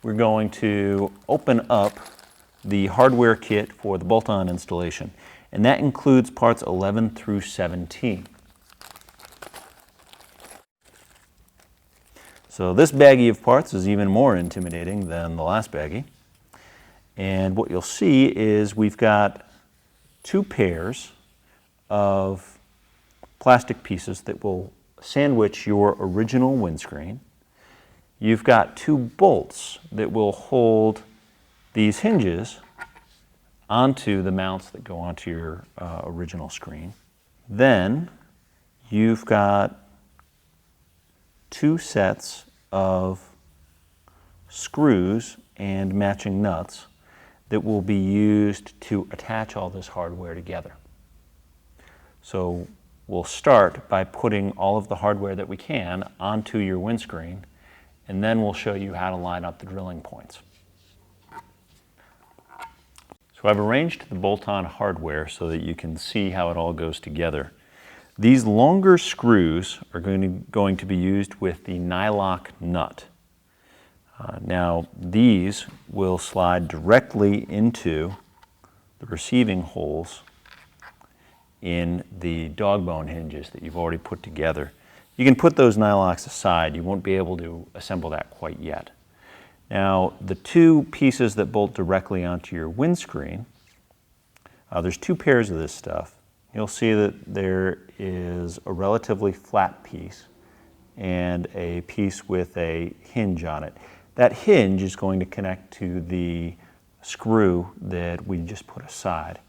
we're going to open up the hardware kit for the bolt-on installation, and that includes parts 11 through 17. So this baggie of parts is even more intimidating than the last baggie. And what you'll see is we've got 2 pairs of plastic pieces that will sandwich your original windscreen. You've got 2 bolts that will hold these hinges onto the mounts that go onto your original screen. Then you've got 2 sets of screws and matching nuts that will be used to attach all this hardware together. So we'll start by putting all of the hardware that we can onto your windscreen, and then we'll show you how to line up the drilling points. So I've arranged the BoltOn hardware so that you can see how it all goes together. These longer screws are going to be used with the nylock nut. Now these will slide directly into the receiving holes in the dog bone hinges that you've already put together. You can put those nylocks aside. You won't be able to assemble that quite yet. Now the 2 pieces that bolt directly onto your windscreen, there's 2 pairs of this stuff. You'll see that there is a relatively flat piece and a piece with a hinge on it. That hinge is going to connect to the screw that we just put aside.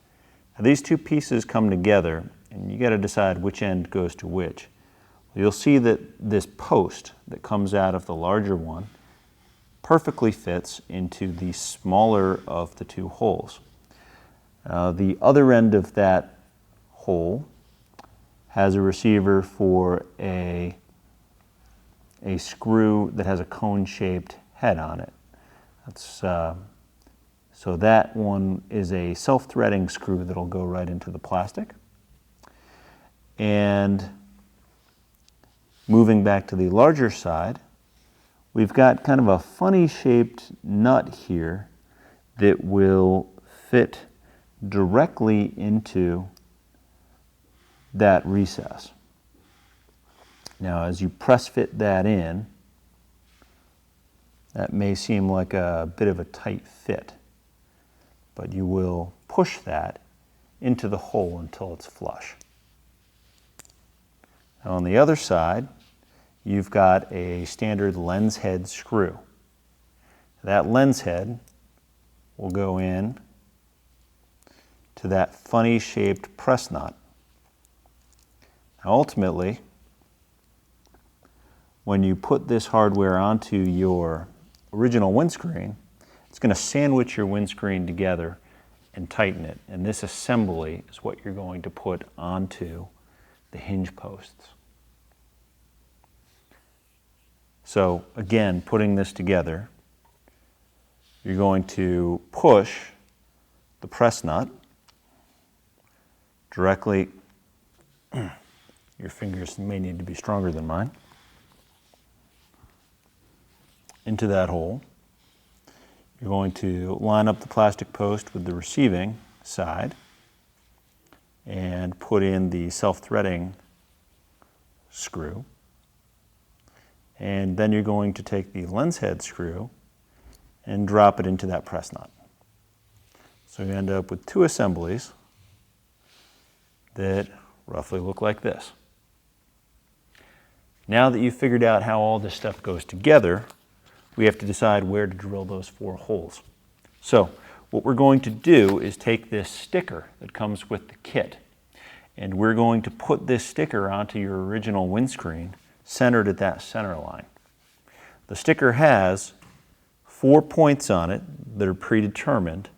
Now, these 2 pieces come together, and you got to decide which end goes to which. You'll see that this post that comes out of the larger one perfectly fits into the smaller of the 2 holes. The other end of that hole has a receiver for a screw that has a cone-shaped head on it. So that one is a self-threading screw that'll go right into the plastic. And moving back to the larger side, we've got kind of a funny shaped nut here that will fit directly into that recess. Now as you press fit that in, that may seem like a bit of a tight fit, but you will push that into the hole until it's flush. Now on the other side, you've got a standard lens head screw. That lens head will go in to that funny shaped press nut. Now ultimately, when you put this hardware onto your original windscreen, it's going to sandwich your windscreen together and tighten it. And this assembly is what you're going to put onto the hinge posts. So again, putting this together, you're going to push the press nut directly. Your fingers may need to be stronger than mine. Into that hole. You're going to line up the plastic post with the receiving side and put in the self-threading screw. And then you're going to take the lens head screw and drop it into that press nut. So you end up with 2 assemblies that roughly look like this. Now that you've figured out how all this stuff goes together, we have to decide where to drill those 4 holes. So what we're going to do is take this sticker that comes with the kit, and we're going to put this sticker onto your original windscreen centered at that center line. The sticker has 4 points on it that are predetermined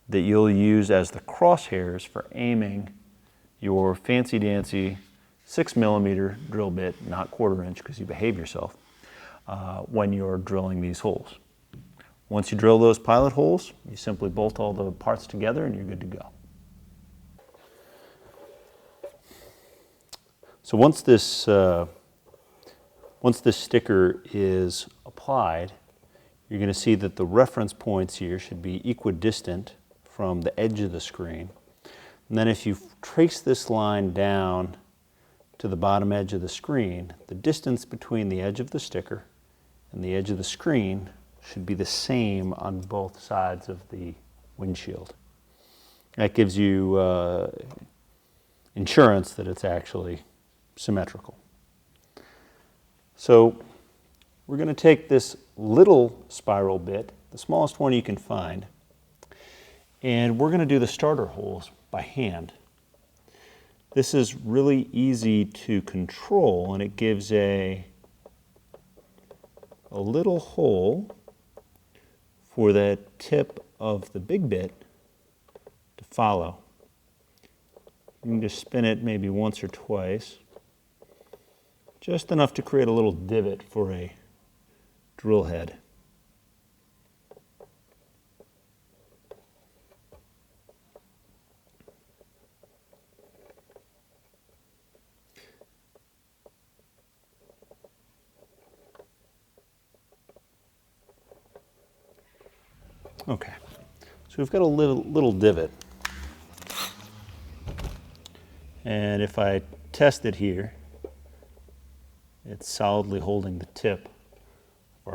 that you'll use as the crosshairs for aiming your fancy-dancy 6mm drill bit, not 1/4 inch because you behave yourself, when you're drilling these holes. Once you drill those pilot holes, you simply bolt all the parts together and you're good to go. So once this sticker is applied, you're going to see that the reference points here should be equidistant from the edge of the screen. And then if you trace this line down to the bottom edge of the screen, the distance between the edge of the sticker and the edge of the screen should be the same on both sides of the windshield. That gives you insurance that it's actually symmetrical. So we're going to take this little spiral bit, the smallest one you can find, and we're going to do the starter holes by hand. This is really easy to control, and it gives a little hole for the tip of the big bit to follow. You can just spin it maybe once or twice, just enough to create a little divot for a drill head. Okay, so we've got a little divot. And if I test it here, it's solidly holding the tip of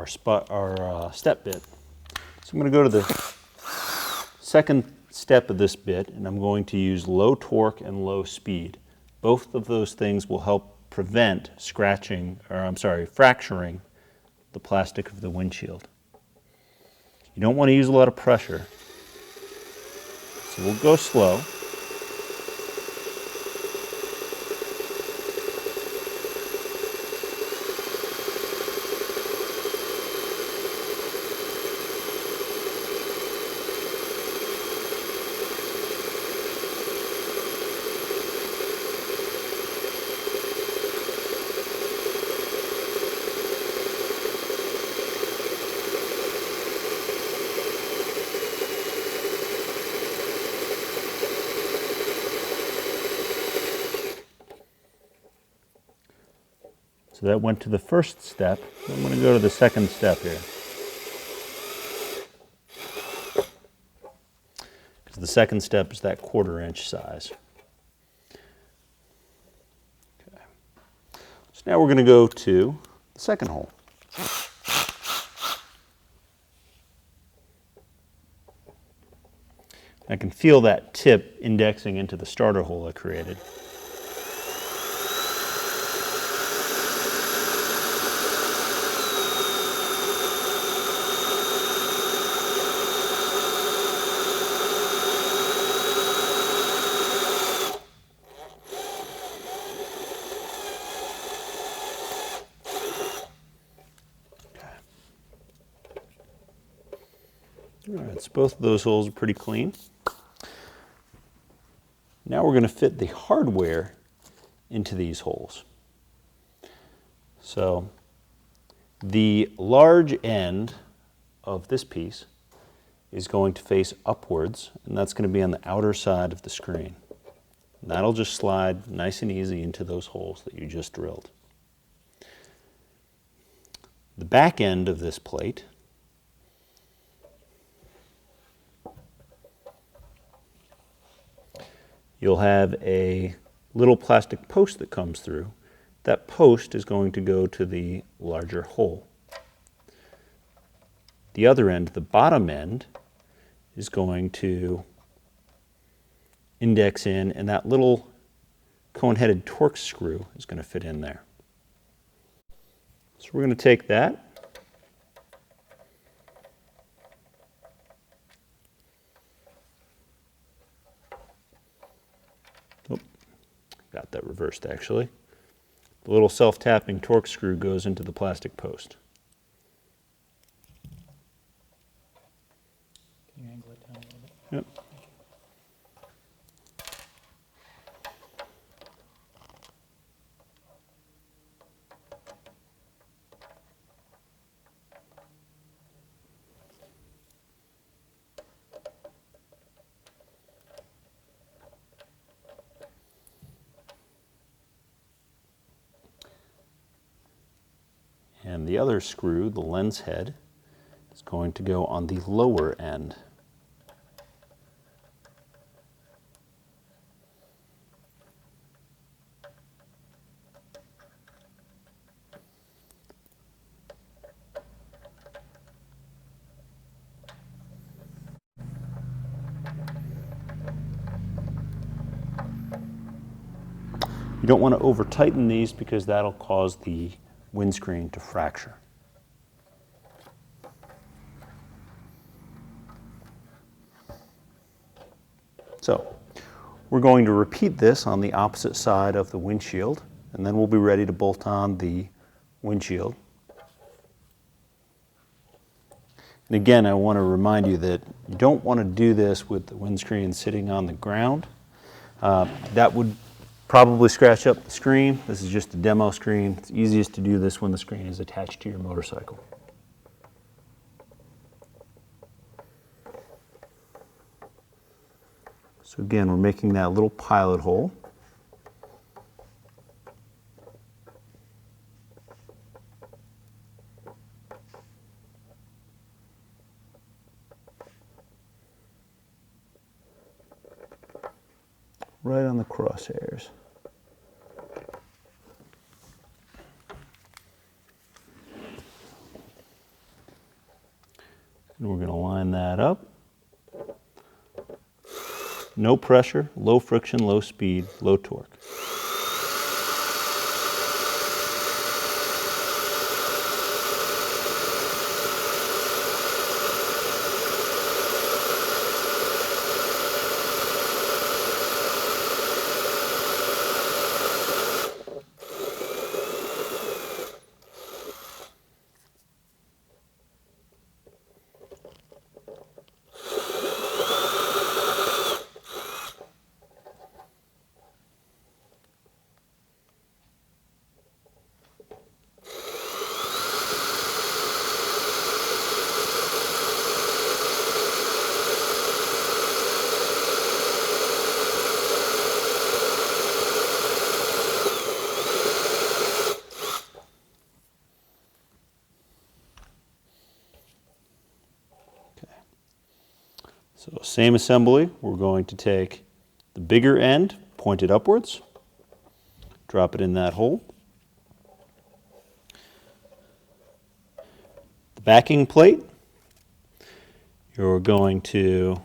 our step bit. So I'm going to go to the second step of this bit, and I'm going to use low torque and low speed. Both of those things will help prevent fracturing the plastic of the windshield. You don't want to use a lot of pressure, so we'll go slow. So that went to the first step. I'm going to go to the second step here. Because the second step is that 1/4 inch size. Okay. So now we're going to go to the second hole. I can feel that tip indexing into the starter hole I created. All right, so both of those holes are pretty clean. Now we're going to fit the hardware into these holes. So the large end of this piece is going to face upwards, and that's going to be on the outer side of the screen. And that'll just slide nice and easy into those holes that you just drilled. The back end of this plate you'll have a little plastic post that comes through. That post is going to go to the larger hole. The other end, the bottom end, is going to index in, and that little cone-headed Torx screw is going to fit in there. So we're going to take that, got that reversed actually. The little self-tapping Torx screw goes into the plastic post. Can you angle it down a little bit? Yep. And the other screw, the lens head, is going to go on the lower end. You don't want to over tighten these because that'll cause the windscreen to fracture. So we're going to repeat this on the opposite side of the windshield, and then we'll be ready to bolt on the windshield. And again, I want to remind you that you don't want to do this with the windscreen sitting on the ground. That would probably scratch up the screen. This is just a demo screen. It's easiest to do this when the screen is attached to your motorcycle. So again, we're making that little pilot hole. Right on the crosshairs. And we're going to line that up. No pressure, low friction, low speed, low torque. So same assembly, we're going to take the bigger end, point it upwards, drop it in that hole. The backing plate, you're going to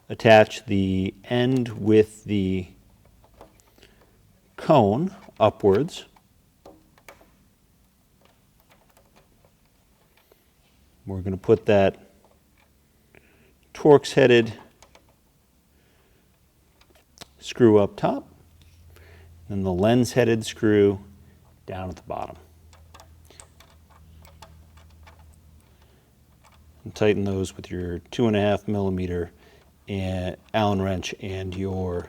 attach the end with the cone upwards. We're going to put that Torx-headed screw up top, and the lens-headed screw down at the bottom. And tighten those with your 2.5 millimeter Allen wrench and your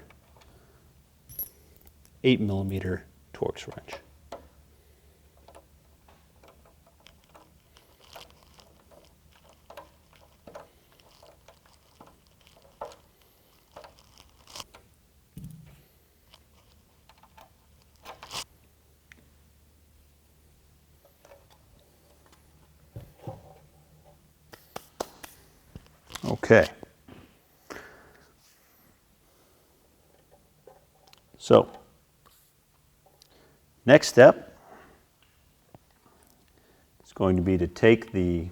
8 millimeter Torx wrench. Okay. So, next step is going to be to take the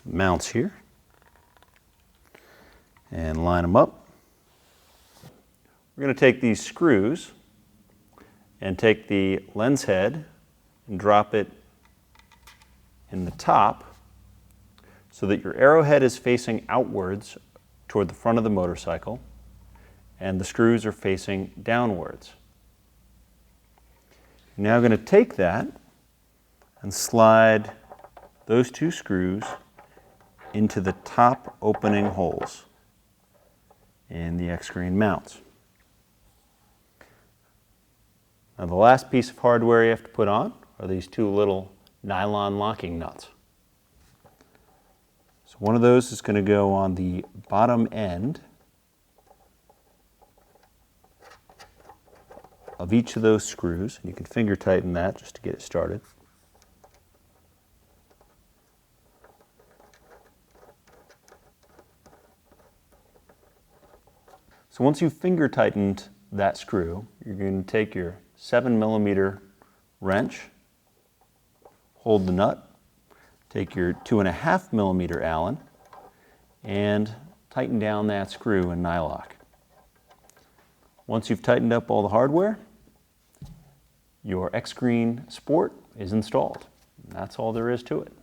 mounts here and line them up. We're going to take these screws and take the lens head and drop it in the top so that your arrowhead is facing outwards toward the front of the motorcycle and the screws are facing downwards. You're now going to take that and slide those two screws into the top opening holes in the X-Creen mounts. Now the last piece of hardware you have to put on are these two little nylon locking nuts. So one of those is going to go on the bottom end of each of those screws. And you can finger tighten that just to get it started. So once you've finger tightened that screw, you're going to take your 7mm wrench, hold the nut, take your 2.5mm Allen, and tighten down that screw in nylock. Once you've tightened up all the hardware, your X-Creen Sport is installed. And that's all there is to it.